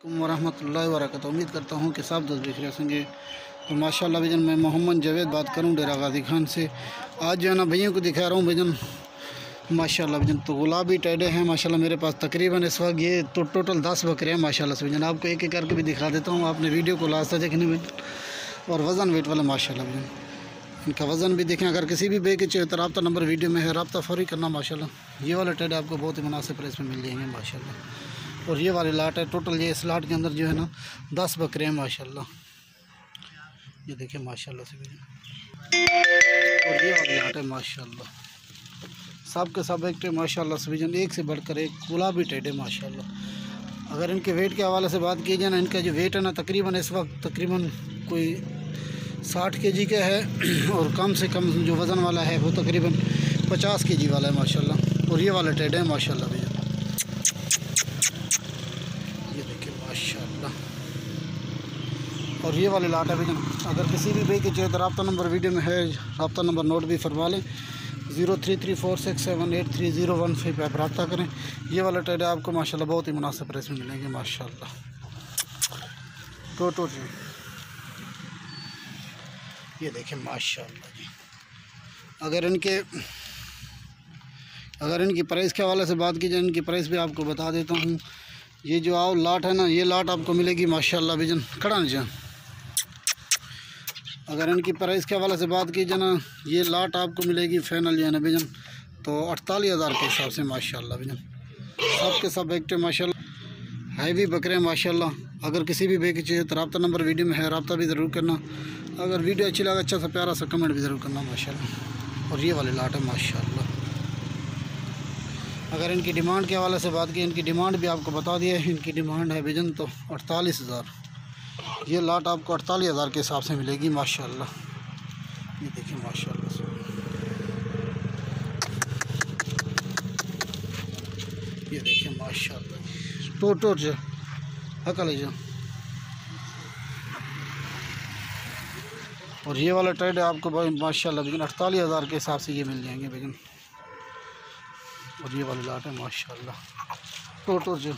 वरहमतुल्लाहि वबरकातुहू। उम्मीद करता हूँ कि सब दोस्त देख रहे होंगे। तो माशाल्लाह भजन मैं मोहम्मद जावेद बात करूँ डेरा गाजी खान से। आज जो है ना भैया को दिखा रहा हूँ भजन माशाल्लाह भजन। तो गुलाबी टैडे हैं माशाल्लाह मेरे पास तकरीबन इस वक्त ये तो टोटल 10 बकरे हैं माशाल्लाह से भजन। आपको एक एक करके भी दिखा देता हूँ, आपने वीडियो को लास्ट तक देखने में। और वज़न वेट वाला माशाल्लाह भजन, इनका वज़न भी देखें। अगर किसी भी बे के चाहिए तो रब्ता नंबर वीडियो में है, रब्ता फौरी करना माशाल्लाह। ये वाला टैडे आपको बहुत ही मुनासिब प्राइस में मिल जाएंगे माशाल्लाह। और ये वाली लाट है, टोटल ये इस लाट के अंदर जो है ना 10 बकरे हैं माशाल्लाह। ये देखिए माशाल्लाह से भजन। और ये वाली लाट है माशाल्लाह, सब के सब एक माशाल्लाह से भजन, एक से बढ़कर एक गुलाबी टेडे माशाल्लाह। अगर इनके वेट के हवाले से बात की जाए ना, इनका जो वेट है ना तकरीबन इस वक्त तकरीबन कोई 60 केजी का है। और कम से कम जो वज़न वाला है वो तकरीबन 50 केजी वाला है माशाल्लाह। और ये वाला टेडे है माशाल्लाह भजन। ये देखिए माशाल्लाह। और ये वाली लाट है भजन। अगर किसी भी भाई की चाहिए तो रब्ता नंबर वीडियो में है, रब्ता नंबर नोट भी फरमा लें, 0334678301 पे आप रब्ता करें। ये वाला टेडे आपको माशाल्लाह बहुत ही मुनासिब प्राइस में मिलेंगे माशाल्लाह। टोटो जी ये देखें माशाल्लाह जी। अगर इनकी प्राइस के हवाले से बात की जाए, इनकी प्राइस भी आपको बता देता हूँ। ये जो आओ लाट है ना, ये लाट आपको मिलेगी माशाल्लाह भजन खड़ा नहीं। अगर इनकी प्राइस के हवाले से बात की जाए ना, ये लाट आपको मिलेगी फाइनल जो है ना भजन तो 48,000 के हिसाब से माशाल्लाह भजन। सब के सब एक्टिव माशाल्लाह, हैवी बकरे माशाल्लाह। अगर किसी भी भाई की चाहिए तो रब्ता नंबर वीडियो में है, रब्ता भी ज़रूर करना। अगर वीडियो अच्छी लगा अच्छा सा प्यारा सा कमेंट भी ज़रूर करना माशाल्लाह। और ये वाली लाट है माशाल्लाह। अगर इनकी डिमांड के हवाले से बात की, इनकी डिमांड भी आपको बता दिया है। इनकी डिमांड है भजन तो 48,000। ये लाट आपको 48,000 के हिसाब से मिलेगी माशाल्लाह। ये देखिए माशाल्लाह से। ये देखिए माशाल्लाह टोटो जो हकल जो। और ये वाला ट्रेड आपको भाई माशाल्लाह भजन 48,000 के हिसाब से ये मिल जाएंगे भजन। और ये वाली लाट है माशाल्लाह टोटो जो।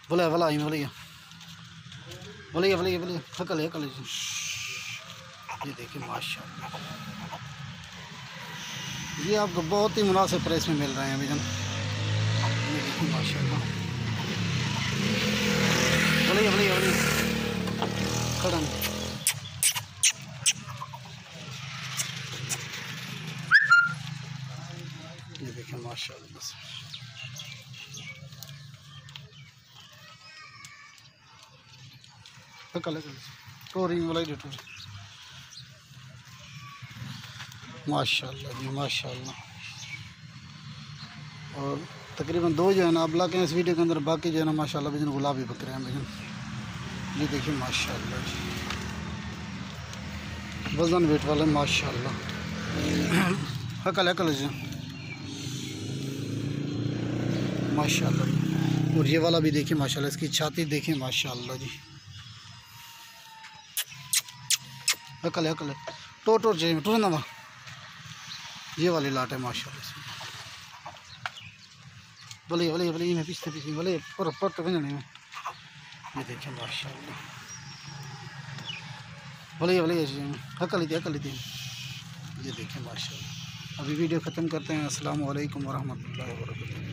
बोले भला ही बोलिए बोलिए बोलिए बोलिए हकल हकल जी। ये देखिए माशाल्लाह, ये आपको बहुत ही मुनासिब प्राइस में मिल रहे हैं भजन। ये देखिए माशाल्लाह। बोलिए बोलिए बोलिए खड़ा। ये देखिए माशाल्लाह। हकल हकल टोरी वाला ही माशाल्लाह जी माशाल्लाह। और तकरीबन 2 जो है ना अबला के इस वीडियो के अंदर, बाकी जो है ना माशाल्लाह भजन गुलाबी बकरे हैं भजन। ये देखिए माशाल्लाह जी, वज़न वेट वाले माशाल्लाह। हकल हकल जी माशाल्लाह। और ये वाला भी देखिए माशाल्लाह, इसकी छाती देखिए माशाल्लाह जी। हकल हकल टोटो जी टूरना। ये वाली लाट है माशाल्लाह से। बोलिए बोलिए बोलिए मैं पीछे पीछे बोले पर तो में। ये देखिए माशाल्लाह। बोलिए बोलिए हकल थी हकल थी। ये देखिए माशाल्लाह। अभी वीडियो ख़त्म करते हैं। अस्सलाम वालेकुम वरहमतुल्लाहि वबरकातुहू।